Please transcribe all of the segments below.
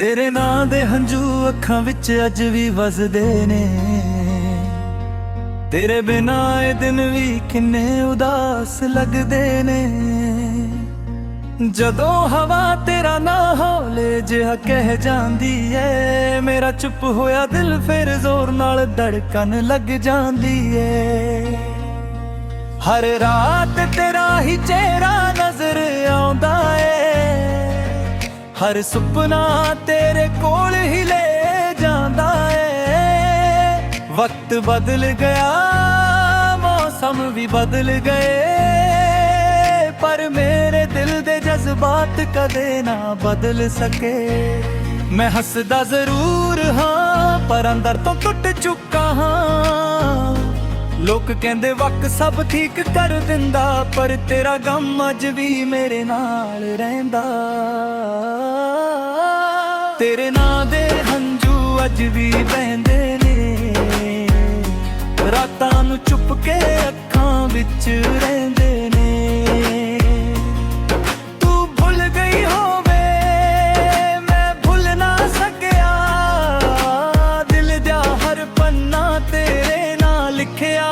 तेरे नां दे हंझू अखां विच अज भी वसदे ने। तेरे बिना ए दिन भी किन्ने उदास लगदे ने। जदों हवा तेरा ना हौले जिहा कह जांदी ऐ, मेरा चुप होया दिल फिर जोर नाल धड़कन लग जांदी ऐ। हर रात तेरा ही चेहरा नजर आउंदा ऐ, हर सुपना तेरे कोल ही ले जांदा ऐ। वक्त बदल गया, मौसम भी बदल गए, पर मेरे दिल दे जज्बात कदे ना बदल सके। मैं हसदा जरूर हाँ, पर अंदर तो टुट चुका हाँ। लोग कहंदे वक्त सब ठीक कर दिंदा, पर तेरा गम अज भी मेरे नाल रहिंदा। तेरे नां दे हंझू अज भी बहंदे ने, रातां नूं चुप के अखां विच रहिंदे ने। तू भुल गई होवे मैं भुल ना सकिया, दिल दा हर पन्ना तेरे नाल लिखिया।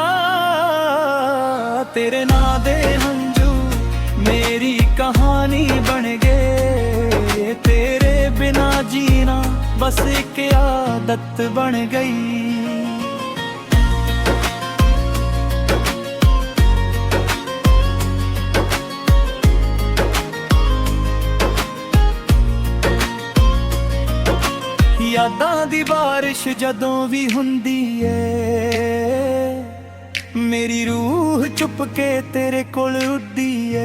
तेरे नां दे हंझू मेरी कहानी बन गए, तेरे बिना जीना बस एक आदत बन गई। यादां दी बारिश जदों भी हुंदी ऐ, मेरी रूह चुप के तेरे कोल उड़दी ऐ।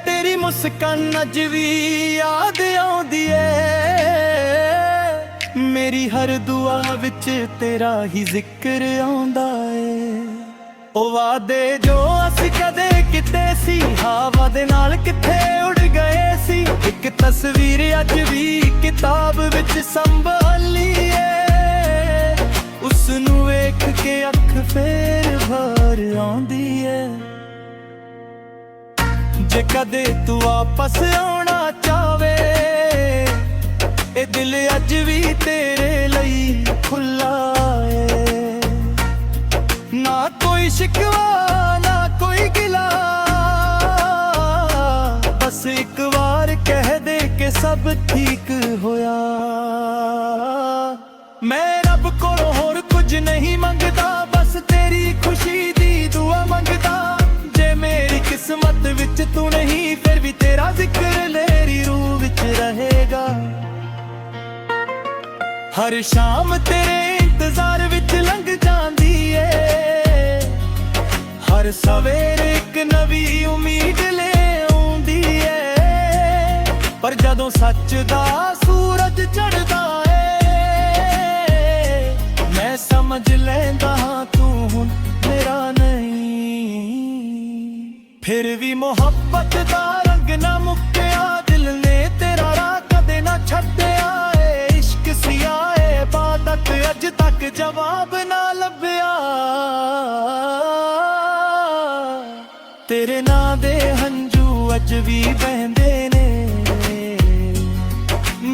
तेरी मुस्कान अज भी याद आउंदी ऐ, मेरी हर दुआ विच तेरा ही जिक्र आउंदा ऐ। ओ वादे जो असीं कदे किते सी, हवा दे नाल किथे उड़ गए सी। एक तस्वीर अज भी किताब विच संभाली ऐ, उसनू वेख के अख फेर भर आउंदी ऐ। जे कदे तू वापस आउणा चावे, ए दिल अज भी तेरे लई खुला ऐ। ना कोई शिकवा ना कोई गिला, बस एक बार कह दे के सब ठीक होया। मैं रब कोलों होर कुछ नहीं मंगदा, बस तेरी खुशी दी दुआ मंगदा। जे मेरी किस्मत विच तू नहीं, फिर भी तेरा जिक्र मेरी रूह विच रहेगा। हर शाम तेरे इंतजार विच लंघ जांदी ऐ, हर सवेरे एक नवी उम्मीद ले आउंदी ऐ। पर जदों सच दा सूरज चढ़दा ऐ, मैं समझ लैंदा हां तू हुण मेरा नहीं। फिर भी मोहब्बत दा रंग ना मुक्किया, दिल ने तेरा राह कदे ना छड्डिया। इश्क सिया इबादत अज तक जवाब ना लभ्या। तेरे नां दे हंझू अज भी बहंदे ने,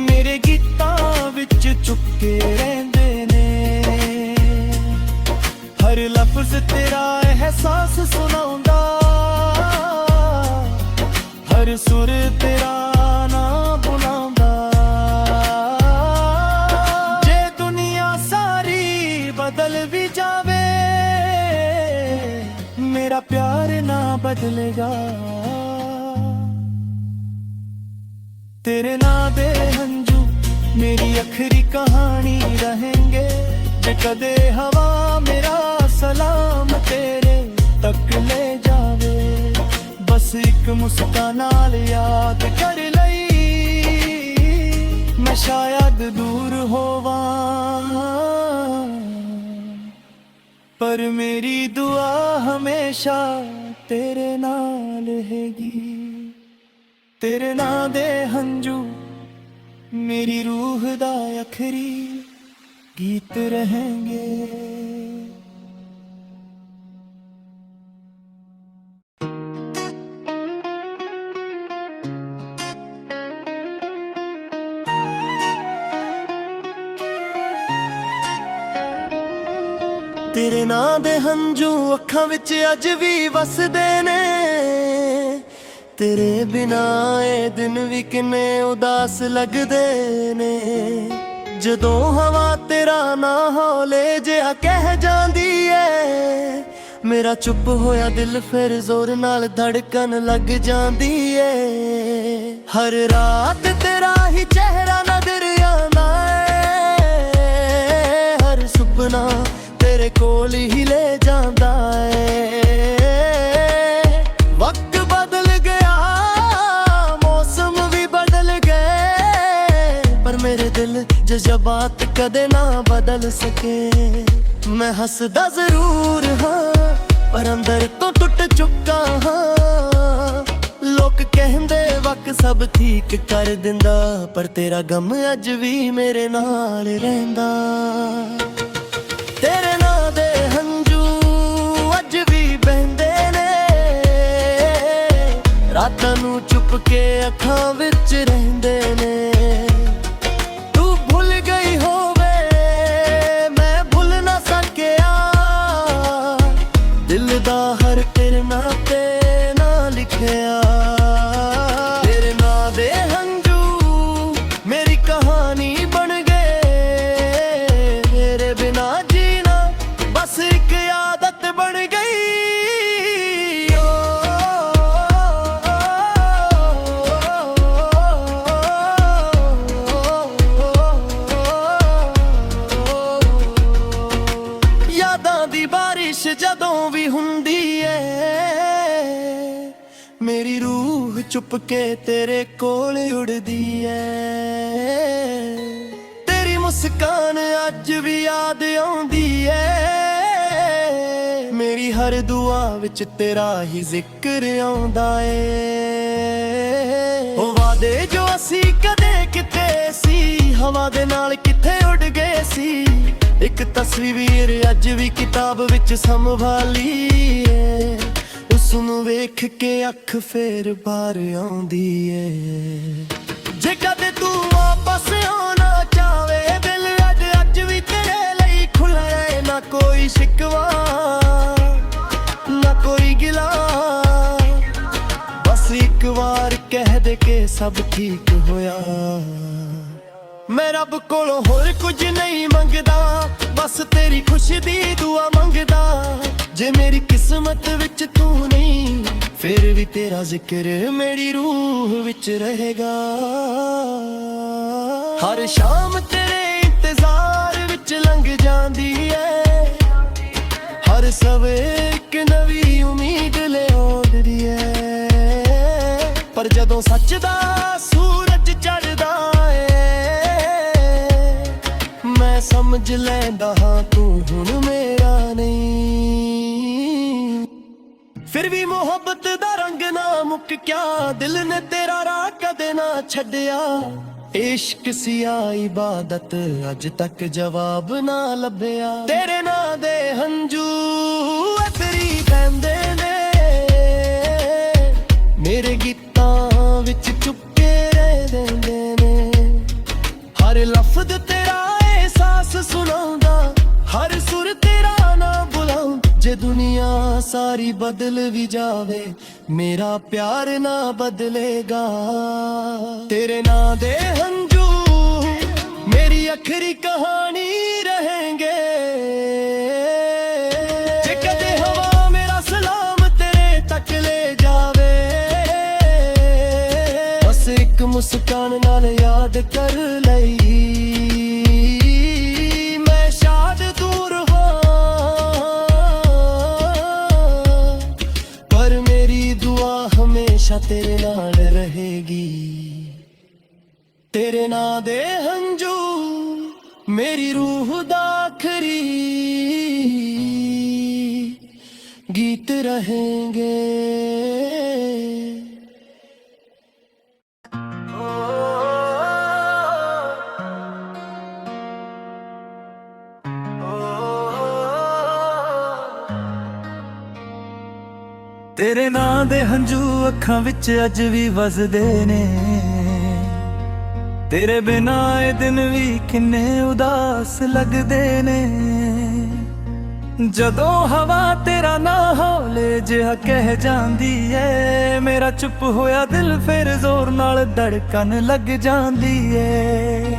मेरे गीतां विच चुपके रहिंदे ने। हर लफ्ज तेरा एहसास सुनाउंदा, हर सुर तेरा ना बुलाउंदा। जे दुनिया सारी बदल भी जावे, मेरा प्यार ना बदलेगा। तेरे नां दे हंझू मेरी आखिरी कहानी रहेंगे। जे कदे हवा मेरा सलाम तेरे तक ले जावे, बस एक मुस्कान नाल याद कर लई। मैं शायद दूर होवां, पर मेरी दुआ हमेशा तेरे नाल रहेगी। तेरे नां दे हंझू मेरी रूह दा आखिरी गीत रहेंगे। ਤੇਰੇ ਨਾਂ ਦੇ ਹੰਝੂ ਅੱਖਾਂ ਵਿੱਚ ਅੱਜ ਵੀ ਵਸਦੇ ਨੇ। ਤੇਰੇ ਬਿਨਾ ਇਹ ਦਿਨ ਵੀ ਕਿੰਨੇ ਉਦਾਸ ਲੱਗਦੇ ਨੇ। ਜਦੋਂ ਹਵਾ ਤੇਰਾ ਨਾਂ ਹੌਲੇ ਜਿਹਾ ਕਹਿ ਜਾਂਦੀ ਏ, ਮੇਰਾ ਚੁੱਪ ਹੋਇਆ ਦਿਲ ਫਿਰ ਜ਼ੋਰ ਨਾਲ ਧੜਕਣ ਲੱਗ ਜਾਂਦੀ ਏ। ਹਰ ਰਾਤ ਤੇਰਾ ਹੀ ਚਿਹਰਾ ਨਜ਼ਰ ਆਉਂਦਾ ਏ, ਹਰ ਸੁਪਨਾ ਤੇਰੇ ਕੋਲ ਹੀ ਲੈ ਜਾਂਦਾ ਏ। ਵਕਤ ਬਦਲ ਗਿਆ, ਮੌਸਮ ਵੀ ਬਦਲ ਗਏ, ਪਰ ਮੇਰੇ ਦਿਲ ਜਜ਼ਬਾਤ ਕਦੇ ਨਾ ਬਦਲ ਸਕੇ। ਮੈਂ ਹੱਸਦਾ ਜ਼ਰੂਰ ਹਾਂ, ਪਰ ਅੰਦਰ ਤੋਂ ਟੁੱਟ ਚੁੱਕਾ ਹਾਂ। ਲੋਕ ਕਹਿੰਦੇ ਵਕਤ ਸਭ ਠੀਕ ਕਰ ਦਿੰਦਾ, ਪਰ ਤੇਰਾ ਗਮ ਅੱਜ ਵੀ ਮੇਰੇ ਨਾਲ ਰਹਿੰਦਾ। ਤੇਰੇ ਨਾਂ ਦੇ ਹੰਝੂ ਅੱਜ ਵੀ ਬਹਿੰਦੇ ਨੇ, ਰਾਤਾਂ ਨੂੰ ਚੁੱਪ ਕੇ ਅੱਖਾਂ ਵਿੱਚ ਰਹਿੰਦੇ ਨੇ। ਤੂੰ ਭੁੱਲ ਗਈ ਹੋਵੇ ਮੈਂ ਭੁੱਲ ਨਾ ਸਕਿਆ, ਦਿਲ ਦਾ ਹਰ ਤੇਰੇ ਨਾਂ ਤੇ ਨਾ ਲਿਖਿਆ। ਤੇਰੇ ਨਾਂ ਦੇ ਹੰਝੂ ਮੇਰੀ ਕਹਾਣੀ ਬਣ ਗਏ, ਤੇਰੇ ਬਿਨਾ ਜੀਣਾ ਬਸ ਇੱਕ ਆਦਤ ਬਣ ਗਈ। ਯਾਦਾਂ ਦੀ ਬਾਰਿਸ਼ ਜਦੋਂ ਵੀ ਹੁੰਦੀ ਏ, ਮੇਰੀ ਰੂਹ ਚੁੱਪ ਕੇ ਤੇਰੇ ਕੋਲ ਉੜਦੀ ਏ। ਤੇਰੀ ਮੁਸਕਾਨ ਅੱਜ ਵੀ ਯਾਦ ਆਉਂਦੀ ਏ, ਮੇਰੀ ਹਰ ਦੁਆ ਵਿੱਚ ਤੇਰਾ ਹੀ ਜ਼ਿਕਰ ਆਉਂਦਾ ਏ। ਉਹ ਵਾਦੇ ਜੋ ਅਸੀਂ ਕਦੇ ਕਿਤੇ ਸੀ, ਹਵਾ ਦੇ ਨਾਲ ਕਿੱਥੇ ਉੱਡ ਗਏ ਸੀ। ਇੱਕ ਤਸਵੀਰ ਅੱਜ ਵੀ ਕਿਤਾਬ ਵਿੱਚ ਸੰਭਾਲੀ ਏ, ਉਸ ਨੂੰ ਵੇਖ ਕੇ ਅੱਖ ਫੇਰ ਬਾਹਰ ਆਉਂਦੀ ਏ। ਜੇ ਕਦੇ ਤੂੰ ਵਾਪਸ ਆਉਣਾ ਚਾਹਵੇ, ਦਿਲ ਅੱਜ ਵੀ ਤੇਰੇ ਲਈ ਖੁੱਲ੍ਹਾ ਏ। ਨਾ ਕੋਈ ਸ਼ਿਕਵਾ ਨਾ ਕੋਈ ਗਿਲਾ, ਬਸ ਇੱਕ ਵਾਰ ਕਹਿ ਦੇ ਕਿ ਸਭ ਠੀਕ ਹੋਇਆ। ਮੈਂ ਰੱਬ ਕੋਲੋਂ ਹੋਰ ਕੁਝ ਨਹੀਂ ਮੰਗਦਾ, ਬਸ ਤੇਰੀ ਖੁਸ਼ੀ ਦੀ ਦੁਆ ਮੰਗਦਾ। ਜੇ ਮੇਰੀ ਕਿਸਮਤ ਵਿੱਚ ਤੂੰ ਨਹੀਂ, ਫਿਰ ਵੀ ਤੇਰਾ ਜ਼ਿਕਰ ਮੇਰੀ ਰੂਹ ਵਿੱਚ ਰਹੇਗਾ। ਹਰ ਸ਼ਾਮ ਤੇਰੇ ਇੰਤਜ਼ਾਰ ਵਿੱਚ ਲੰਘ ਜਾਂਦੀ ਏ, ਹਰ ਸਵੇਰ ਇੱਕ ਨਵੀਂ ਉਮੀਦ ਲਿਆਉਂਦੀ ਏ। ਪਰ ਜਦੋਂ ਸੱਚ ਦਾ ਸੂਰਜ ਚੜ੍ਹਦਾ ਮੈਂ ਸਮਝ ਲੈਂਦਾ ਹਾਂ ਤੂੰ ਹੁਣ ਮੇਰਾ ਨਹੀਂ। ਫਿਰ ਵੀ ਮੁਹੱਬਤ ਦਾ ਰੰਗ ਨਾ ਮੁੱਕਿਆ, ਦਿਲ ਨੇ ਤੇਰਾ ਰਾਹ ਕਦੇ ਨਾ ਛੱਡਿਆ। ਇਸ਼ਕ ਸਿਆ ਇਬਾਦਤ ਅੱਜ ਤੱਕ ਜਵਾਬ ਨਾ ਲੱਭਿਆ। ਤੇਰੇ ਨਾਂ ਦੇ ਹੰਝੂ ਤੇਰੀ ਬਹਿੰਦੇ ਨੇ, ਮੇਰੇ ਗੀਤਾਂ ਵਿੱਚ ਚੁੱਪੇ ਰਹਿੰਦੇ ਨੇ। ਹਰ ਲਫ਼ਜ਼ ਤੇਰਾ ਸਾਸ ਸੁਣਾਉਂਦਾ, ਹਰ ਸੁਰ ਤੇਰਾ ਨਾ ਬੁਲਾਉਂ। ਜੇ ਦੁਨੀਆ ਸਾਰੀ ਬਦਲ ਵੀ ਜਾਵੇ, ਮੇਰਾ ਪਿਆਰ ਨਾ ਬਦਲੇਗਾ। ਤੇਰੇ ਨਾਂ ਦੇ ਹੰਝੂ ਮੇਰੀ ਆਖਰੀ ਕਹਾਣੀ ਰਹੇਂਗੇ। ਜੇ ਕਦੇ ਹਵਾ ਮੇਰਾ ਸਲਾਮ ਤੇਰੇ ਤੱਕ ਲੈ ਜਾਵੇ, ਬਸ ਇੱਕ ਮੁਸਕਾਨ ਨਾਲ ਯਾਦ ਕਰ ਲਈ। ਤੇਰੇ ਨਾਲ ਰਹੇਗੀ। ਤੇਰੇ ਨਾਂ ਦੇ ਹੰਝੂ ਮੇਰੀ ਰੂਹ ਦਾ ਆਖਰੀ ਗੀਤ ਰਹੇਂਗੇ। ਤੇਰੇ ਨਾਂ ਦੇ ਹੰਝੂ ਅੱਖਾਂ ਵਿੱਚ ਅੱਜ ਵੀ ਵਸਦੇ ਨੇ। ਤੇਰੇ ਬਿਨਾਂ ਇਹ ਦਿਨ ਵੀ ਕਿੰਨੇ ਉਦਾਸ ਲੱਗਦੇ ਨੇ। ਜਦੋਂ ਹਵਾ ਤੇਰਾ ਨਾ ਹੌਲੇ ਜਿਹਾ ਕਹਿ ਜਾਂਦੀ ਏ, ਮੇਰਾ ਚੁੱਪ ਹੋਇਆ ਦਿਲ ਫਿਰ ਜ਼ੋਰ ਨਾਲ ਧੜਕਣ ਲੱਗ ਜਾਂਦੀ ਏ।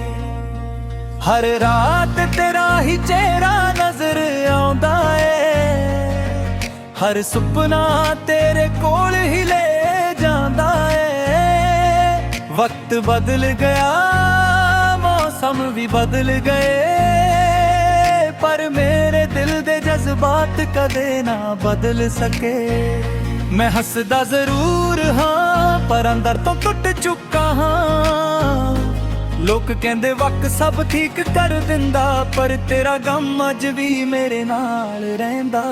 ਹਰ ਰਾਤ ਤੇਰਾ ਹੀ ਚਿਹਰਾ ਨਜ਼ਰ ਆਉਂਦਾ ਏ, ਹਰ ਸੁਪਨਾ ਤੇਰੇ ਕੋਲ ਹੀ ਲੈ ਜਾਂਦਾ ਏ। ਵਕਤ ਬਦਲ ਗਿਆ, ਮੌਸਮ ਵੀ ਬਦਲ ਗਏ, ਪਰ ਮੇਰੇ ਦਿਲ ਦੇ ਜਜ਼ਬਾਤ ਕਦੇ ਨਾ ਬਦਲ ਸਕੇ। ਮੈਂ ਹੱਸਦਾ ਜ਼ਰੂਰ ਹਾਂ, ਪਰ ਅੰਦਰ ਤੋਂ ਟੁੱਟ ਚੁੱਕਾ ਹਾਂ। ਲੋਕ ਕਹਿੰਦੇ ਵਕਤ ਸਭ ਠੀਕ ਕਰ ਦਿੰਦਾ, ਪਰ ਤੇਰਾ ਗਮ ਅੱਜ ਵੀ ਮੇਰੇ ਨਾਲ ਰਹਿੰਦਾ।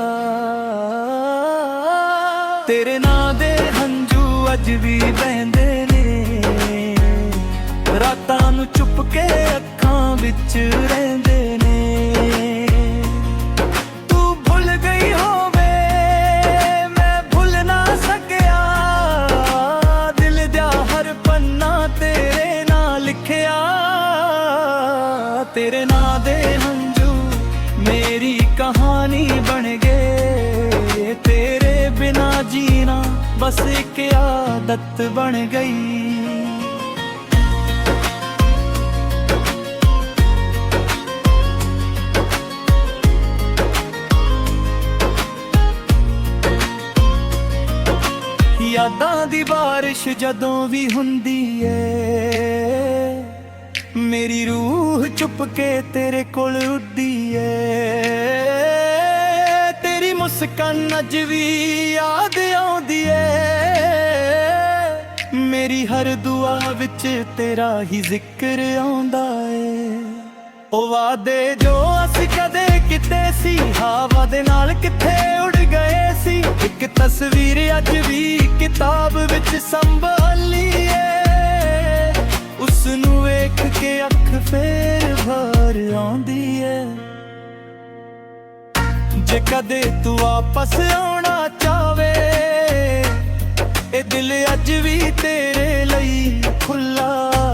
ਤੇਰੇ ਨਾਂ ਦੇ ਹੰਝੂ ਅੱਜ ਵੀ ਵਹਿੰਦੇ ਨੇ, ਰਾਤਾਂ ਨੂੰ ਚੁੱਪ ਕੇ ਅੱਖਾਂ ਵਿੱਚ ਰਹਿੰਦੇ ਨੇ। ਤੇਰੇ ਨਾਂ ਦੇ ਹੰਝੂ ਮੇਰੀ ਕਹਾਣੀ ਬਣ ਗਏ, ਤੇਰੇ ਬਿਨਾ ਜੀਣਾ ਬਸ ਇੱਕ ਆਦਤ ਬਣ ਗਈ। ਯਾਦਾਂ ਦੀ ਬਾਰਿਸ਼ ਜਦੋਂ ਵੀ ਹੁੰਦੀ ਏ, ਮੇਰੀ ਰੂਹ ਚੁੱਪ ਕੇ ਤੇਰੇ ਕੋਲ ਉੱਡੀ ਏ। ਤੇਰੀ ਮੁਸਕਾਨ ਅੱਜ ਵੀ ਯਾਦ ਆਉਂਦੀ ਏ, ਮੇਰੀ ਹਰ ਦੁਆ ਵਿੱਚ ਤੇਰਾ ਹੀ ਜ਼ਿਕਰ ਆਉਂਦਾ ਏ। ਉਹ ਵਾਅਦੇ ਜੋ ਅਸੀਂ ਕਦੇ ਕੀਤੇ ਸੀ, ਹਵਾ ਦੇ ਨਾਲ ਕਿੱਥੇ ਉੱਡ ਗਏ ਸੀ। ਇੱਕ ਤਸਵੀਰ ਅੱਜ ਵੀ ਕਿਤਾਬ ਵਿੱਚ ਸੰਭਾਲੀ ਏ, ਉਸ ਨੂੰ ਵੇਖ ਕੇ ਅੱਖ ਫੇਰ ਭਰ ਆਉਂਦੀ ਏ। ਜੇ ਕਦੇ ਤੂੰ ਵਾਪਸ ਆਉਣਾ ਚਾਵੇ, ਇਹ ਦਿਲ ਅੱਜ ਵੀ ਤੇਰੇ ਲਈ ਖੁੱਲਾ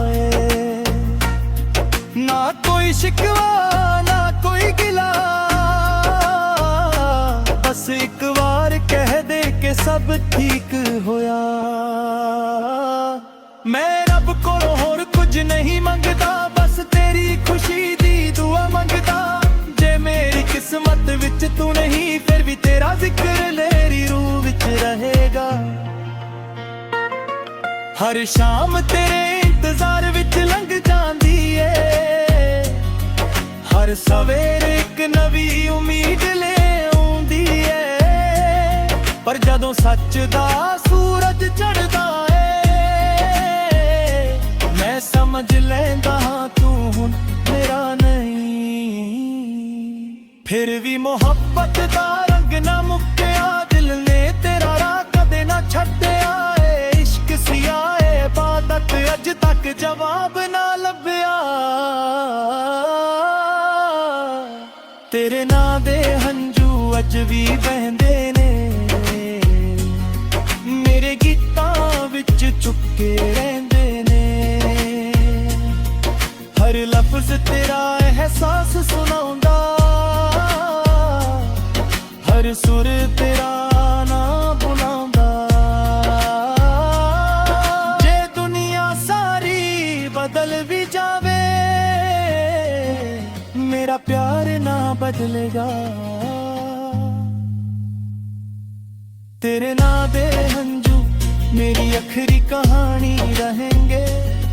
ਏ। ਨਾ ਕੋਈ ਸ਼ਿਕਵਾ ਨਾ ਕੋਈ ਗਿਲਾ, ਬਸ ਇੱਕ ਵਾਰ ਕਹਿ ਦੇ ਕਿ ਸਭ ਠੀਕ ਹੋਇਆ। ਮੈਂ ਰੱਬ ਕੋਲੋਂ ਹੋਰ ਕੁਝ ਨਹੀਂ ਮੰਗਦਾ, ਬਸ ਤੇਰੀ ਖੁਸ਼ੀ ਦੀ ਦੁਆ ਮੰਗਦਾ। ਜੇ ਮੇਰੀ ਕਿਸਮਤ ਵਿੱਚ ਤੂੰ ਨਹੀਂ, ਫਿਰ ਵੀ ਤੇਰਾ ਜ਼ਿਕਰ ਮੇਰੀ ਰੂਹ ਵਿੱਚ ਰਹੇਗਾ। ਹਰ ਸ਼ਾਮ ਤੇਰੇ ਇੰਤਜ਼ਾਰ ਵਿੱਚ ਲੰਘ ਜਾਂਦੀ ਏ, ਹਰ ਸਵੇਰੇ ਇੱਕ ਨਵੀਂ ਉਮੀਦ ਲੈ ਆਉਂਦੀ ਏ। ਪਰ ਜਦੋਂ ਸੱਚ ਦਾ ਸੂਰਜ ਚੜ੍ਹਦਾ ਮੈਂ ਸਮਝ ਲੈਂਦਾ ਹਾਂ ਤੂੰ ਹੁਣ ਮੇਰਾ ਨਹੀਂ। ਫਿਰ ਵੀ ਮੁਹੱਬਤ ਦਾ ਰੰਗ ਨਾ ਮੁੱਕਿਆ, ਦਿਲ ਨੇ ਤੇਰਾ ਰਾਹ ਕਦੇ ਨਾ ਛੱਡਿਆ ਏ। ਇਸ਼ਕ ਸਿਆ ਏ ਇਬਾਦਤ ਅੱਜ ਤੱਕ ਜਵਾਬ ਨਾ ਲੱਭਿਆ। ਤੇਰੇ ਨਾਂ ਦੇ ਹੰਝੂ ਅੱਜ ਵੀ ਵਹਿੰਦੇ ਨੇ, ਮੇਰੇ ਗੀਤਾਂ ਵਿੱਚ ਚੁੱਕੇ ਰਹਿੰਦੇ ਨੇ। ਹਰ ਲਫ਼ਜ਼ ਤੇਰਾ ਅਹਿਸਾਸ ਸੁਣਾਉਂਦਾ, ਹਰ ਸੁਰ ਤੇਰਾ ਨਾਂ ਬੁਲਾਉਂਦਾ। ਜੇ ਦੁਨੀਆ ਸਾਰੀ ਬਦਲ ਵੀ ਜਾਵੇ, ਮੇਰਾ ਪਿਆਰ ਨਾ ਬਦਲੇਗਾ। ਤੇਰੇ ਨਾਂ ਦੇ ਹੰਝੂ ਮੇਰੀ ਆਖਰੀ ਕਹਾਣੀ ਰਹੇਂਗੇ।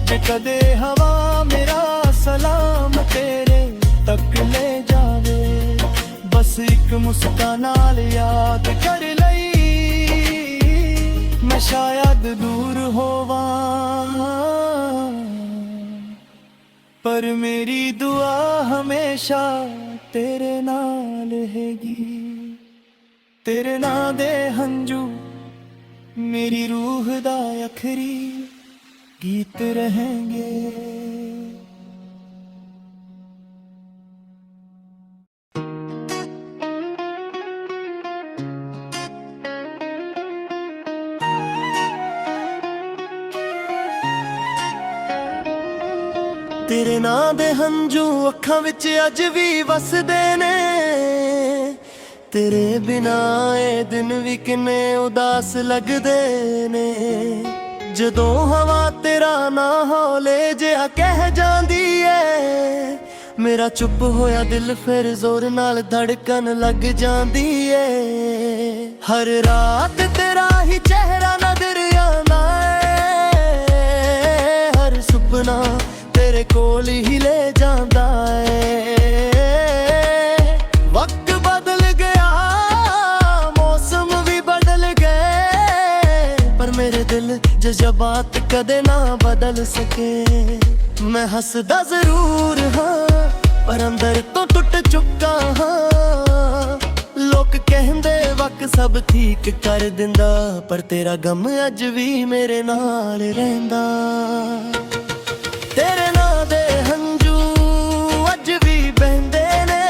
ਜੇ ਕਦੇ ਹਵਾ ਮੇਰਾ ਸਲਾਮ ਤੇਰੇ ਤੱਕ ਲੈ ਜਾਵੇ, ਬਸ ਇੱਕ ਮੁਸਕਾਨ ਨਾਲ ਯਾਦ ਕਰ ਲਈ। ਮੈਂ ਸ਼ਾਇਦ ਦੂਰ ਹੋਵਾਂ, ਪਰ ਮੇਰੀ ਦੁਆ ਹਮੇਸ਼ਾ ਤੇਰੇ ਨਾਲ ਹੈਗੀ। ਤੇਰੇ ਨਾਂ ਦੇ ਹੰਝੂ ਮੇਰੀ ਰੂਹ ਦਾ ਆਖਰੀ ਗੀਤ ਰਹੇਂਗੇ। ਤੇਰੇ ਨਾਂ ਦੇ ਹੰਝੂ ਅੱਖਾਂ ਵਿੱਚ ਅੱਜ ਵੀ ਵਸਦੇ ਨੇ, ਤੇਰੇ ਬਿਨਾ ਇਹ ਦਿਨ ਵੀ ਕਿੰਨੇ ਉਦਾਸ ਲੱਗਦੇ ਨੇ। ਜਦੋਂ ਹਵਾ ਤੇਰਾ ਨਾ ਹੌਲੇ ਜਿਹਾ ਕਹਿ ਜਾਂਦੀ ਏ, ਮੇਰਾ ਚੁੱਪ ਹੋਇਆ ਦਿਲ ਫਿਰ ਜ਼ੋਰ ਨਾਲ ਧੜਕਣ ਲੱਗ ਜਾਂਦੀ ਏ। ਹਰ ਰਾਤ ਤੇਰਾ ਹੀ ਚਿਹਰਾ ਨਜ਼ਰ ਆਉਂਦਾ ਏ, ਹਰ ਸੁਪਨਾ ਤੇਰੇ ਕੋਲ ਹੀ ਲੈ ਜਾਂਦਾ ਏ। ਵਕਤ ਬਦਲ ਗਿਆ, ਮੌਸਮ ਵੀ ਬਦਲ ਗਏ, ਪਰ ਮੇਰੇ ਦਿਲ ਜਜ਼ਬਾਤ ਕਦੇ ਨਾ ਬਦਲ ਸਕੇ। ਮੈਂ ਹੱਸਦਾ ਜ਼ਰੂਰ ਹਾਂ, ਪਰ ਅੰਦਰ ਤੋਂ ਟੁੱਟ ਚੁੱਕਾ ਹਾਂ। ਲੋਕ ਕਹਿੰਦੇ ਵਕਤ ਸਭ ਠੀਕ ਕਰ ਦਿੰਦਾ, ਪਰ ਤੇਰਾ ਗਮ ਅੱਜ ਵੀ ਮੇਰੇ ਨਾਲ ਰਹਿੰਦਾ। ਤੇਰੇ ਨਾਂ ਦੇ ਹੰਝੂ ਅੱਜ ਵੀ ਬਹਿੰਦੇ ਨੇ,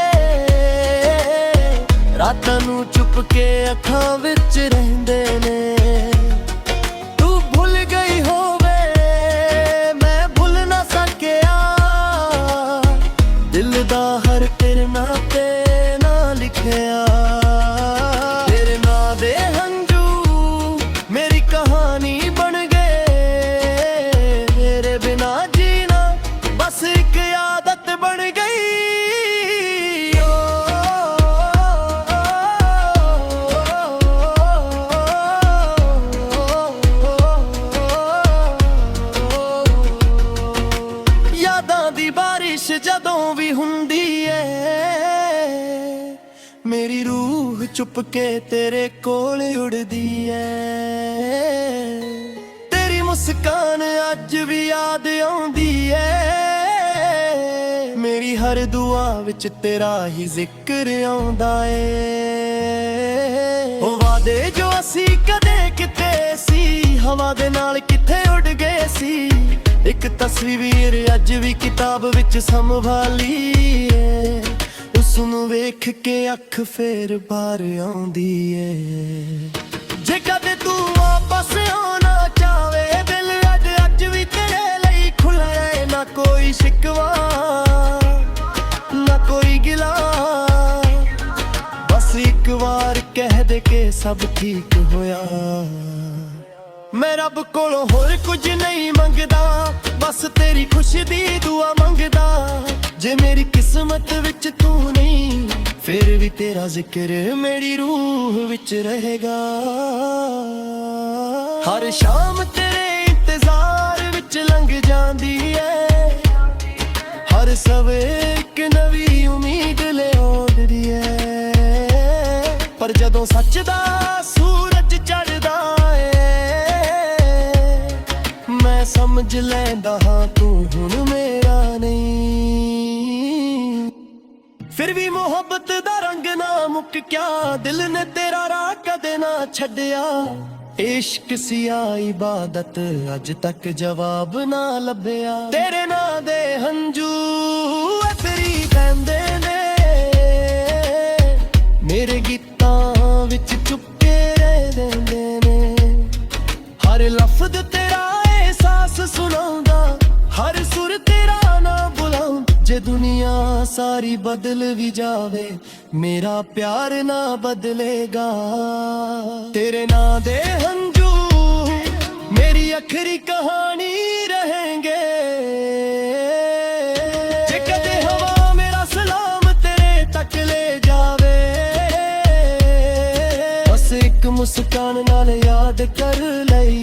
ਰਾਤਾਂ ਨੂੰ ਚੁੱਪ ਕੇ ਅੱਖਾਂ ਵਿੱਚ ਰਹਿੰਦੇ ਨੇ। ਤੂੰ ਭੁੱਲ ਗਈ ਹੋਵੇ ਮੈਂ ਭੁੱਲ ਨਾ ਸਕਿਆ, ਦਿਲ ਦਾ ਹਰ ਤੇਰੇ ਨਾਂ ਤੇ ਨਾ ਲਿਖਿਆ। ਤੇਰੇ ਨਾਂ ਦੇ ਹੰਝੂ ਮੇਰੀ ਕਹਾਣੀ ਬਣ ਗਏ, ਤੇਰੇ ਬਿਨਾ ਜੀਣਾ ਬਸ ਇੱਕ ਆਦਤ ਬਣ ਗਈ। ਯਾਦਾਂ ਦੀ ਬਾਰਿਸ਼ ਜਦੋਂ ਵੀ ਹੁੰਦੀ ਏ, ਮੇਰੀ ਰੂਹ ਚੁੱਪ ਕੇ ਤੇਰੇ ਕੋਲ ਉੜਦੀ ਏ। ਤੇਰੀ ਮੁਸਕਾਨ ਅੱਜ ਵੀ ਯਾਦ ਆਉਂਦੀ ਏ, ਮੇਰੀ ਹਰ ਦੁਆ ਵਿੱਚ ਤੇਰਾ ਹੀ ਜ਼ਿਕਰ ਆਉਂਦਾ ਏ। ਉਹ ਵਾਦੇ ਜੋ ਅਸੀਂ ਕਦੇ ਕਿਤੇ ਸੀ, ਹਵਾ ਦੇ ਨਾਲ ਕਿੱਥੇ ਉੱਡ ਗਏ ਸੀ। ਇੱਕ ਤਸਵੀਰ ਅੱਜ ਵੀ ਕਿਤਾਬ ਵਿੱਚ ਸੰਭਾਲੀ ਏ, ਉਸ ਨੂੰ ਵੇਖ ਕੇ ਅੱਖ ਫੇਰ ਬਾਹਰ ਆਉਂਦੀ ਏ। ਜੇ ਕਦੇ ਤੂੰ ਵਾਪਸ ਆਉਣਾ ਚਾਵੇ, ਦਿਲ ਅੱਜ ਵੀ ਤੇਰੇ ਲਈ ਖੁੱਲ੍ਹਾ ਏ। ਨਾ ਕੋਈ ਸ਼ਿਕਵਾ ਨਾ ਕੋਈ ਗਿਲਾ, ਬਸ ਇੱਕ ਵਾਰ ਕਹਿ ਦੇ ਕਿ ਸਭ ਠੀਕ ਹੋਇਆ। ਮੈਂ ਰੱਬ ਕੋਲੋਂ ਹੋਰ ਕੁਝ ਨਹੀਂ ਮੰਗਦਾ, ਬਸ ਤੇਰੀ ਖੁਸ਼ੀ ਦੀ ਦੁਆ ਮੰਗਦਾ। ਜੇ ਮੇਰੀ ਕਿਸਮਤ ਵਿੱਚ ਤੂੰ ਨਹੀਂ, ਫਿਰ ਵੀ ਤੇਰਾ ਜ਼ਿਕਰ ਮੇਰੀ ਰੂਹ ਵਿੱਚ ਰਹੇਗਾ। ਹਰ ਸ਼ਾਮ ਤੇਰੇ ਇੰਤਜ਼ਾਰ ਵਿੱਚ ਲੰਘ ਜਾਂਦੀ ਏ, ਹਰ ਸਵੇਰ ਇੱਕ ਨਵੀਂ ਉਮੀਦ ਲਿਆਉਂਦੀ ਏ। ਪਰ ਜਦੋਂ ਸੱਚ ਦਾ ਸੂਰਜ ਚੜ੍ਹਦਾ ਮੈਂ ਸਮਝ ਲੈਂਦਾ ਹਾਂ ਤੂੰ ਹੁਣ ਮੇਰਾ ਨਹੀਂ। ਫਿਰ ਵੀ ਮੁਹੱਬਤ ਦਾ ਰੰਗ ਨਾ ਮੁੱਕਿਆ, ਦਿਲ ਨੇ ਤੇਰਾ ਰਾਹ ਕਦੇ ਨਾ ਛੱਡਿਆ। ਇਸ਼ਕ ਸਿਆ ਇਬਾਦਤ ਅੱਜ ਤੱਕ ਜਵਾਬ ਨਾ ਲੱਭਿਆ। ਤੇਰੇ ਨਾਂ ਦੇ ਹੰਝੂ ਐਤਰੀ ਕਹਿੰਦੇ ਨੇ, ਮੇਰੇ ਗੀਤਾਂ ਵਿੱਚ ਚੁੱਪੇ ਰਹਿੰਦੇ ਨੇ। ਹਰ ਲਫ਼ਜ਼ ਤੇਰਾ ਸਾਸ ਸੁਣਾਉਂਦਾ, ਹਰ ਸੁਰ ਤੇਰਾ ਨਾ ਬੁਲਾਉਂਦਾ। ਜੇ ਦੁਨੀਆ ਸਾਰੀ ਬਦਲ ਵੀ ਜਾਵੇ, ਮੇਰਾ ਪਿਆਰ ਨਾ ਬਦਲੇਗਾ। ਤੇਰੇ ਨਾਂ ਦੇ ਹੰਝੂ ਮੇਰੀ ਆਖਰੀ ਕਹਾਣੀ ਰਹੇਂਗੇ। ਜੇ ਕਦੇ ਹਵਾ ਮੇਰਾ ਸਲਾਮ ਤੇਰੇ ਤੱਕ ਲੈ ਜਾਵੇ, ਬਸ ਇੱਕ ਮੁਸਕਾਨ ਨਾਲ ਯਾਦ ਕਰ ਲਈ।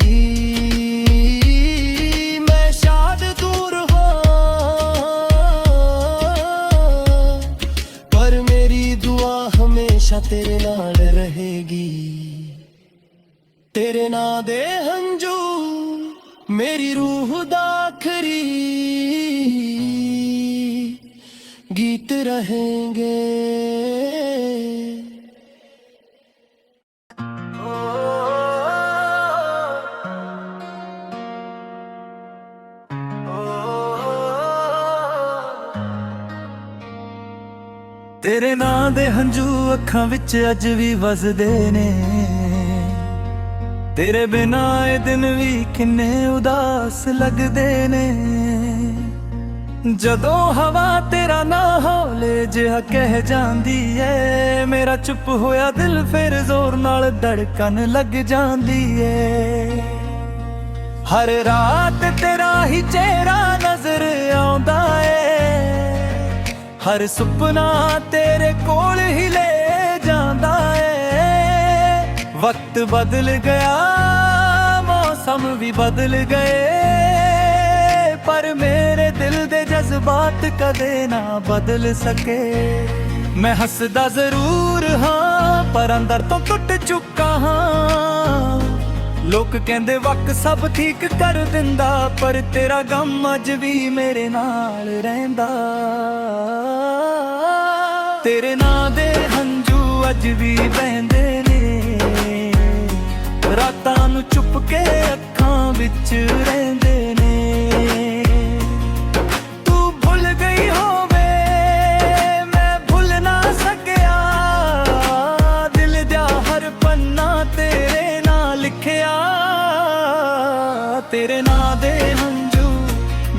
ਤੇਰੇ ਨਾਲ ਰਹੇਗੀ। ਤੇਰੇ ਨਾਂ ਦੇ ਹੰਝੂ ਮੇਰੀ ਰੂਹ ਦਾ ਆਖਰੀ ਗੀਤ ਰਹੇਂਗੇ। ਤੇਰੇ ਨਾਂ ਦੇ ਹੰਝੂ ਅੱਖਾਂ ਵਿੱਚ ਅੱਜ ਵੀ ਵਸਦੇ ਨੇ, ਤੇਰੇ ਬਿਨਾਂ ਇਹ ਦਿਨ ਵੀ ਕਿੰਨੇ ਉਦਾਸ ਲੱਗਦੇ ਨੇ। ਜਦੋਂ ਹਵਾ ਤੇਰਾ ਨਾ ਹੌਲੇ ਜਿਹਾ ਕਹਿ ਜਾਂਦੀ ਏ, ਮੇਰਾ ਚੁੱਪ ਹੋਇਆ ਦਿਲ ਫਿਰ ਜ਼ੋਰ ਨਾਲ ਧੜਕਣ ਲੱਗ ਜਾਂਦੀ ਏ। ਹਰ ਰਾਤ ਤੇਰਾ ਹੀ ਚਿਹਰਾ ਨਜ਼ਰ ਆਉਂਦਾ ਏ, ਹਰ ਸੁਪਨਾ ਤੇਰੇ ਕੋਲ ਹੀ ਲੈ ਜਾਂਦਾ ਏ। ਵਕਤ ਬਦਲ ਗਿਆ, ਮੌਸਮ ਵੀ ਬਦਲ ਗਏ, ਪਰ ਮੇਰੇ ਦਿਲ ਦੇ ਜਜ਼ਬਾਤ ਕਦੇ ਨਾ ਬਦਲ ਸਕੇ। ਮੈਂ ਹੱਸਦਾ ਜ਼ਰੂਰ ਹਾਂ, ਪਰ ਅੰਦਰ ਤੋਂ ਟੁੱਟ ਚੁੱਕਾ ਹਾਂ। ਲੋਕ ਕਹਿੰਦੇ ਵਕਤ ਸਭ ਠੀਕ ਕਰ ਦਿੰਦਾ, ਪਰ ਤੇਰਾ ਗਮ ਅੱਜ ਵੀ ਮੇਰੇ ਨਾਲ ਰਹਿੰਦਾ। ਤੇਰੇ ਨਾਂ ਦੇ ਹੰਝੂ ਅੱਜ ਵੀ ਵਹਿੰਦੇ ਨੇ, ਰਾਤਾਂ ਨੂੰ ਚੁੱਪ ਕੇ ਅੱਖਾਂ ਵਿੱਚ ਰਹਿੰਦੇ ਨੇ। ਤੂੰ ਭੁੱਲ ਗਈ ਹੋਵੇ ਮੈਂ ਭੁੱਲ ਨਾ ਸਕਿਆ, ਦਿਲ ਦਾ ਹਰ ਪੰਨਾ ਤੇਰੇ ਨਾਲ ਲਿਖਿਆ। ਤੇਰੇ ਨਾਂ ਦੇ ਹੰਝੂ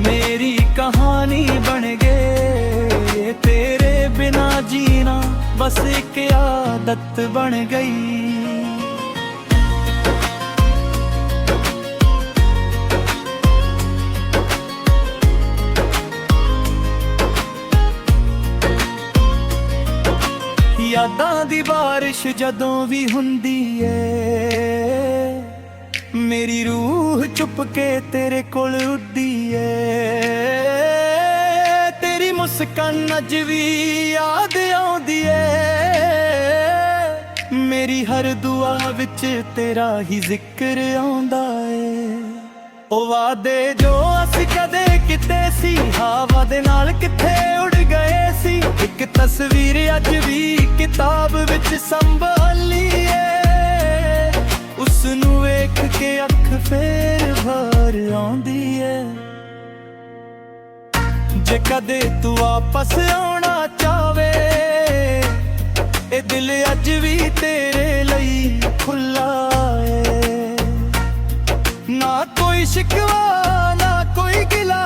ਮੇਰੀ ਕਹਾਣੀ ਬਣ ਗਏ, ਤੇਰੇ ਬਿਨਾ ਜੀਣਾ ਬਸ ਇੱਕ ਆਦਤ ਬਣ ਗਈ। ਯਾਦਾਂ ਦੀ ਬਾਰਿਸ਼ ਜਦੋਂ ਵੀ ਹੁੰਦੀ ਏ, ਮੇਰੀ ਰੂਹ ਚੁੱਪ ਕੇ ਤੇਰੇ ਕੋਲ ਉੱਡਦੀ ਏ। ਤੇਰੀ ਮੁਸਕਾਨ ਅੱਜ ਵੀ ਯਾਦ ਆਉਂਦੀ ਏ, ਮੇਰੀ ਹਰ ਦੁਆ ਵਿੱਚ ਤੇਰਾ ਹੀ ਜ਼ਿਕਰ ਆਉਂਦਾ ਏ। ਉਹ ਵਾਅਦੇ ਜੋ ਅਸੀਂ ਕਦੇ ਕੀਤੇ ਸੀ, ਹਵਾ ਦੇ ਨਾਲ ਕਿੱਥੇ ਉੱਡ ਗਏ ਸੀ। ਇੱਕ ਤਸਵੀਰ ਅੱਜ ਵੀ ਕਿਤਾਬ ਵਿੱਚ ਸੰਭਾਲੀ ਏ, ਉਸ ਨੂੰ ਵੇਖ ਕੇ ਅੱਖ ਫੇਰ ਭਰ ਆਉਂਦੀ ਏ। ਜੇ ਕਦੇ ਤੂੰ ਵਾਪਸ ਆਉਣਾ ਚਾਵੇ, ਇਹ ਦਿਲ ਅੱਜ ਵੀ ਤੇਰੇ ਲਈ ਖੁੱਲਾ ਏ। ਨਾ ਕੋਈ ਸ਼ਿਕਵਾ ਨਾ ਕੋਈ ਗਿਲਾ,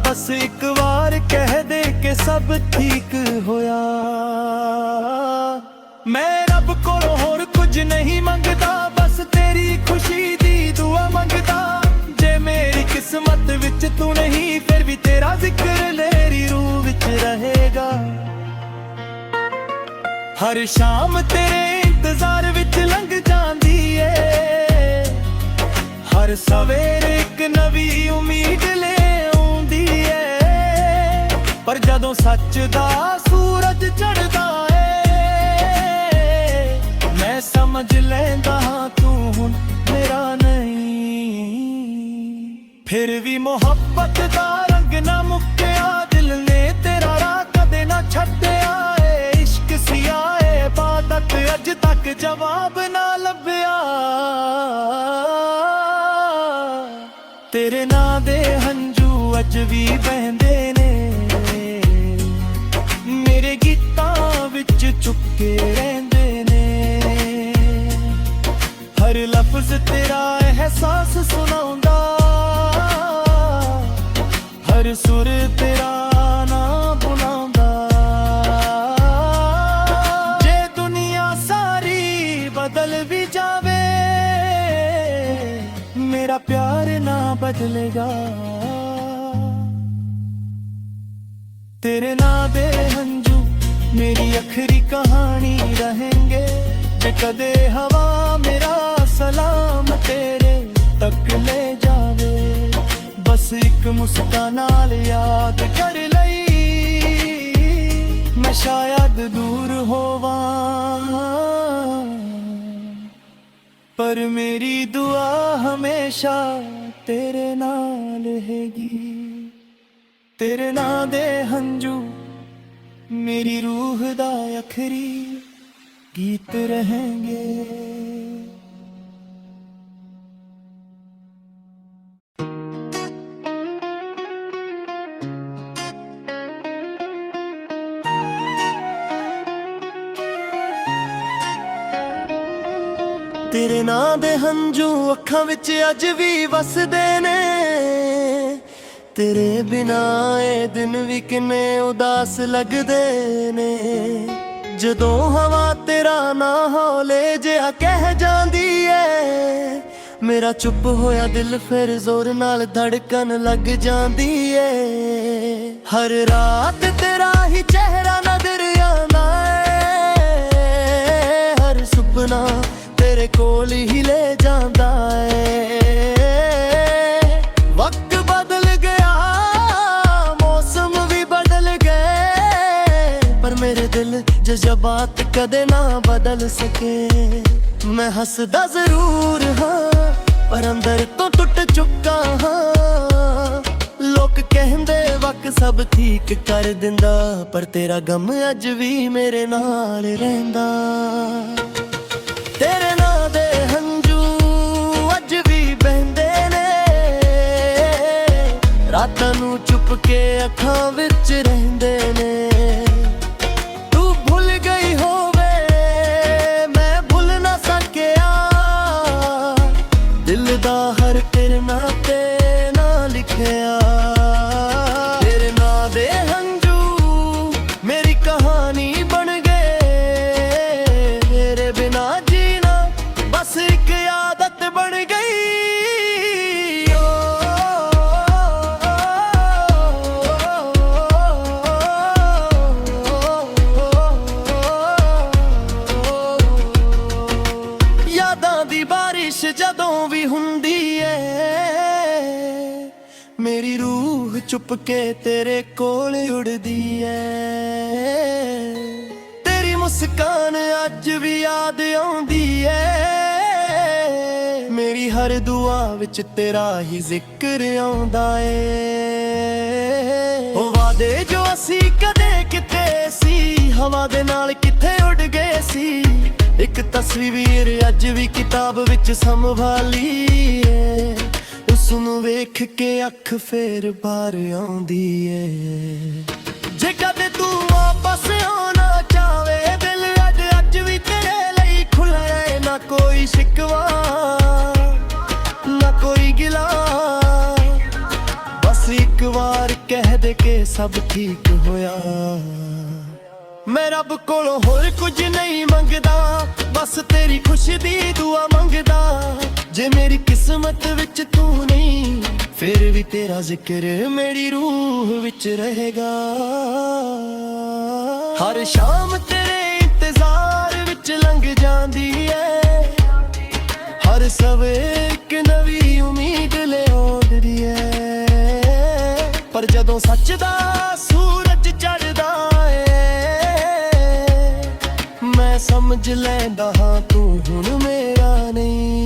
ਬਸ ਇੱਕ ਵਾਰ ਕਹਿ ਦੇ ਕਿ ਸਭ ਠੀਕ ਹੋਇਆ। ਮੈਂ ਰੱਬ ਕੋਲੋਂ ਹੋਰ ਕੁਝ ਨਹੀਂ ਮੰਗਦਾ, ਬਸ ਤੇਰੀ ਖੁਸ਼ੀ ਦੀ ਦੁਆ ਮੰਗਦਾ। ਜੇ ਮੇਰੀ ਕਿਸਮਤ ਵਿੱਚ ਤੂੰ ਨਹੀਂ, ਫਿਰ ਵੀ ਤੇਰਾ ਜ਼ਿਕਰ ਮੇਰੀ ਰੂਹ ਵਿੱਚ ਰਹੇਗਾ। ਹਰ ਸ਼ਾਮ ਤੇਰੇ ਇੰਤਜ਼ਾਰ ਵਿੱਚ ਲੰਘ ਜਾਂਦੀ ਏ, ਹਰ ਸਵੇਰੇ ਇੱਕ ਨਵੀਂ ਉਮੀਦ ਲੈ ਆਉਂਦੀ ਏ। ਪਰ ਜਦੋਂ ਸੱਚ ਦਾ ਸੂਰਜ ਚੜ੍ਹਦਾ ਏ, ਮੈਂ ਸਮਝ ਲੈਂਦਾ ਹਾਂ ਤੂੰ ਹੁਣ ਮੇਰਾ ਨਹੀਂ। ਫਿਰ ਵੀ ਮੁਹੱਬਤ ਦਾ ਰੰਗ ਨਾ ਮੁੱਕਿਆ, ਦਿਲ ਨੇ ਤੇਰਾ ਰਾਹ ਕਦੇ ਨਾ ਛੱਡਿਆ ਏ। ਇਸ਼ਕ ਸਿਆ ਏ ਬਾਦਤ ਅੱਜ ਤੱਕ ਜਵਾਬ ਨਾ ਲੱਭਿਆ। ਤੇਰੇ ਨਾਂ ਦੇ ਹੰਝੂ ਅੱਜ ਵੀ ਵਹਿੰਦੇ ਨੇ, ਮੇਰੇ ਗੀਤਾਂ ਵਿੱਚ ਚੁੱਕੇ ਰਹਿੰਦੇ ਨੇ। ਹਰ ਲਫ਼ਜ਼ ਤੇਰਾ ਅਹਿਸਾਸ ਸੁਣਾਉਂਦਾ, ਹਰ ਸੁਰ ਤੇਰਾ ਨਾਂ ਬੁਲਾਉਂਦਾ। ਜੇ ਦੁਨੀਆ ਸਾਰੀ ਬਦਲ ਵੀ ਜਾਵੇ, ਮੇਰਾ ਪਿਆਰ ਨਾ ਬਦਲੇਗਾ। ਤੇਰੇ ਨਾਂ ਦੇ ਹੰਝੂ ਮੇਰੀ ਆਖਰੀ ਕਹਾਣੀ ਰਹੇਂਗੇ। ਜੇ ਕਦੇ ਹਵਾ ਮੇਰਾ ਸਲਾਮ ਤੇਰੇ ਤੱਕ ਲੈ ਜਾਵੇ, ਬਸ ਇੱਕ ਮੁਸਕਾਨ ਨਾਲ ਯਾਦ ਕਰ ਲਈ। ਮੈਂ ਸ਼ਾਇਦ ਦੂਰ ਹੋਵਾਂ, ਪਰ ਮੇਰੀ ਦੁਆ ਹਮੇਸ਼ਾ ਤੇਰੇ ਨਾਲ ਰਹੇਗੀ। ਤੇਰੇ ਨਾਂ ਦੇ ਹੰਝੂ ਮੇਰੀ ਰੂਹ ਦਾ ਆਖਰੀ ਗੀਤ ਰਹੇਂਗੇ। ਤੇਰੇ ਨਾਂ ਦੇ ਹੰਝੂ ਅੱਖਾਂ ਵਿੱਚ ਅੱਜ ਵੀ ਵਸਦੇ ਨੇ, ਤੇਰੇ ਬਿਨਾ ਇਹ ਦਿਨ ਵੀ ਕਿੰਨੇ ਉਦਾਸ ਲੱਗਦੇ ਨੇ। ਜਦੋਂ ਹਵਾ ਤੇਰਾ ਨਾ ਹੌਲੇ ਜਿਹਾ ਕਹਿ ਜਾਂਦੀ ਏ, ਮੇਰਾ ਚੁੱਪ ਹੋਇਆ ਦਿਲ ਫਿਰ ਜ਼ੋਰ ਨਾਲ ਧੜਕਣ ਲੱਗ ਜਾਂਦੀ ਏ। ਹਰ ਰਾਤ ਤੇਰਾ ਹੀ ਚਿਹਰਾ ਨਜ਼ਰ ਆਉਂਦਾ ਏ, ਹਰ ਸੁਪਨਾ ਤੇਰੇ ਕੋਲ ਹੀ ਲੈ ਜਾਂਦਾ ਏ। ਵਕਤ ਬਦਲ ਗਿਆ, ਮੌਸਮ ਵੀ ਬਦਲ ਗਏ, ਪਰ ਮੇਰੇ ਦਿਲ ਜਜ਼ਬਾਤ ਕਦੇ ਨਾ ਬਦਲ ਸਕੇ। ਮੈਂ ਹੱਸਦਾ ਜ਼ਰੂਰ ਹਾਂ ਪਰ ਅੰਦਰ ਤੋਂ ਟੁੱਟ ਚੁੱਕਾ ਹਾਂ। ਲੋਕ ਕਹਿੰਦੇ ਵਕਤ ਸਭ ਠੀਕ ਕਰ ਦਿੰਦਾ, ਪਰ ਤੇਰਾ ਗਮ ਅੱਜ ਵੀ ਮੇਰੇ ਨਾਲ ਰਹਿੰਦਾ। ਤੇਰੇ ਨਾਂ ਦੇ ਹੰਝੂ ਅੱਜ ਵੀ ਬਹਿੰਦੇ ਨੇ, ਰਾਤਾਂ ਨੂੰ ਚੁੱਪ ਕੇ ਅੱਖਾਂ ਵਿੱਚ ਰਹਿੰਦੇ ਨੇ। ਤੂੰ ਭੁੱਲ ਗਈ ਹੋਵੇ ਮੈਂ ਭੁੱਲ ਨਾ ਸਕਿਆ, ਦਿਲ ਦਾ ਹਰ ਤੇਰੇ ਨਾਂ ਤੇ ਨਾ ਲਿਖਿਆ। ਤੇਰੇ ਨਾਂ ਦੇ ਹੰਝੂ ਮੇਰੀ ਕਹਾਣੀ ਬਣ ਗਏ, ਤੇਰੇ ਬਿਨਾ ਜੀਣਾ ਬਸ ਇੱਕ ਆਦਤ ਬਣ ਗਈ। ਯਾਦਾਂ ਦੀ ਬਾਰਿਸ਼ ਜਦੋਂ ਵੀ ਹੁੰਦੀ ਏ, ਮੇਰੀ ਰੂਹ ਚੁੱਪ ਕੇ ਤੇਰੇ ਕੋਲ ਉੜਦੀ ਏ। ਤੇਰੀ ਮੁਸਕਾਨ ਅੱਜ ਵੀ ਯਾਦ ਆਉਂਦੀ ਏ, ਮੇਰੀ ਹਰ ਦੁਆ ਵਿੱਚ ਤੇਰਾ ਹੀ ਜ਼ਿਕਰ ਆਉਂਦਾ ਏ। ਉਹ ਵਾਦੇ ਜੋ ਅਸੀਂ ਕਦੇ ਕਿਤੇ ਸੀ, ਹਵਾ ਦੇ ਨਾਲ ਕਿੱਥੇ ਉੱਡ ਗਏ ਸੀ। ਇੱਕ ਤਸਵੀਰ ਅੱਜ ਵੀ ਕਿਤਾਬ ਵਿੱਚ ਸੰਭਾਲੀ ਏ, ਉਸ ਨੂੰ ਵੇਖ ਕੇ ਅੱਖ ਫੇਰ ਬਾਹਰ ਆਉਂਦੀ ਏ। ਜੇ ਕਦੇ ਤੂੰ ਵਾਪਸ ਆਉਣਾ ਚਾਹਵੇ, ਦਿਲ ਅੱਜ ਵੀ ਤੇਰੇ ਲਈ ਖੁੱਲ੍ਹਾ ਏ। ਨਾ ਕੋਈ ਸ਼ਿਕਵਾ ਨਾ ਕੋਈ ਗਿਲਾ, ਬਸ ਇੱਕ ਵਾਰ ਕਹਿ ਦੇ ਕਿ ਸਭ ਠੀਕ ਹੋਇਆ। ਮੈਂ ਰੱਬ ਕੋਲੋਂ ਹੋਰ ਕੁਝ ਨਹੀਂ ਮੰਗਦਾ, ਬਸ ਤੇਰੀ ਖੁਸ਼ੀ ਦੀ ਦੁਆ ਮੰਗਦਾ। ਜੇ ਮੇਰੀ ਕਿਸਮਤ ਵਿੱਚ ਤੂੰ ਨਹੀਂ, ਫਿਰ ਵੀ ਤੇਰਾ ਜ਼ਿਕਰ ਮੇਰੀ ਰੂਹ ਵਿੱਚ ਰਹੇਗਾ। ਹਰ ਸ਼ਾਮ ਤੇਰੇ ਇੰਤਜ਼ਾਰ ਵਿੱਚ ਲੰਘ ਜਾਂਦੀ ਏ, ਹਰ ਸਵੇਰ ਇੱਕ ਨਵੀਂ ਉਮੀਦ ਲਿਆਉਂਦੀ ਏ। ਪਰ ਜਦੋਂ ਸੱਚ ਦਾ ਸੂਰਜ ਚੜ੍ਹਦਾ ਮੈਂ ਸਮਝ ਲੈਂਦਾ ਹਾਂ ਤੂੰ ਹੁਣ ਮੇਰਾ ਨਹੀਂ।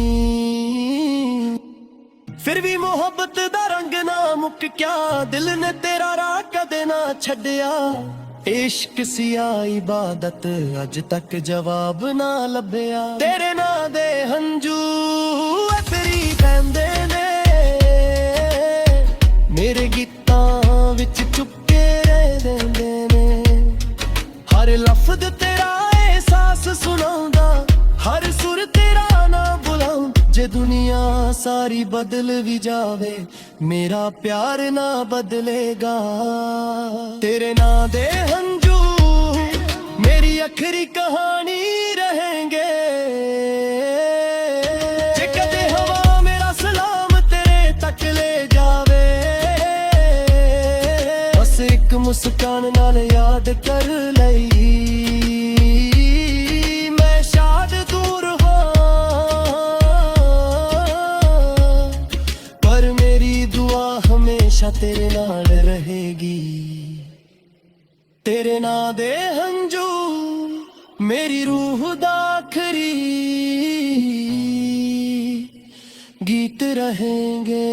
ਫਿਰ ਵੀ ਮੁਹੱਬਤ ਦਾ ਰੰਗ ਨਾ ਮੁੱਕਿਆ, ਦਿਲ ਨੇ ਤੇਰਾ ਰਾਹ ਕਦੇ ਨਾ ਛੱਡਿਆ। ਇਸ਼ਕ ਸਿਆ ਇਬਾਦਤ ਅੱਜ ਤੱਕ ਜਵਾਬ ਨਾ ਲੱਭਿਆ। ਤੇਰੇ ਨਾਂ ਦੇ ਹੰਝੂ ਤੇਰੀ ਬਹਿੰਦੇ ਨੇ, ਮੇਰੇ ਗੀਤਾਂ ਵਿੱਚ ਚੁੱਪਕੇ ਰਹਿੰਦੇ ਨੇ। ਹਰ ਲਫ਼ਜ਼ ਤੇਰਾ ਸਾਸ ਸੁਣਾਉਂਦਾ, ਹਰ ਸੁਰ ਤੇਰਾ ਨਾ ਬੁਲਾਉਂ। ਜੇ ਦੁਨੀਆ ਸਾਰੀ ਬਦਲ ਵੀ ਜਾਵੇ, ਮੇਰਾ ਪਿਆਰ ਨਾ ਬਦਲੇਗਾ। ਤੇਰੇ ਨਾਂ ਦੇ ਹੰਝੂ ਮੇਰੀ ਆਖਰੀ ਕਹਾਣੀ ਰਹੇਂਗੇ। ਜੇ ਕਦੇ ਹਵਾ ਮੇਰਾ ਸਲਾਮ ਤੇਰੇ ਤੱਕ ਲੈ ਜਾਵੇ, ਬਸ ਇੱਕ ਮੁਸਕਾਨ ਨਾਲ ਯਾਦ ਕਰ ਲਈ। ਤੇਰੇ ਨਾਲ ਰਹੇਗੀ। ਤੇਰੇ ਨਾਂ ਦੇ ਹੰਝੂ ਮੇਰੀ ਰੂਹ ਦਾ ਆਖਰੀ ਗੀਤ ਰਹੇਂਗੇ।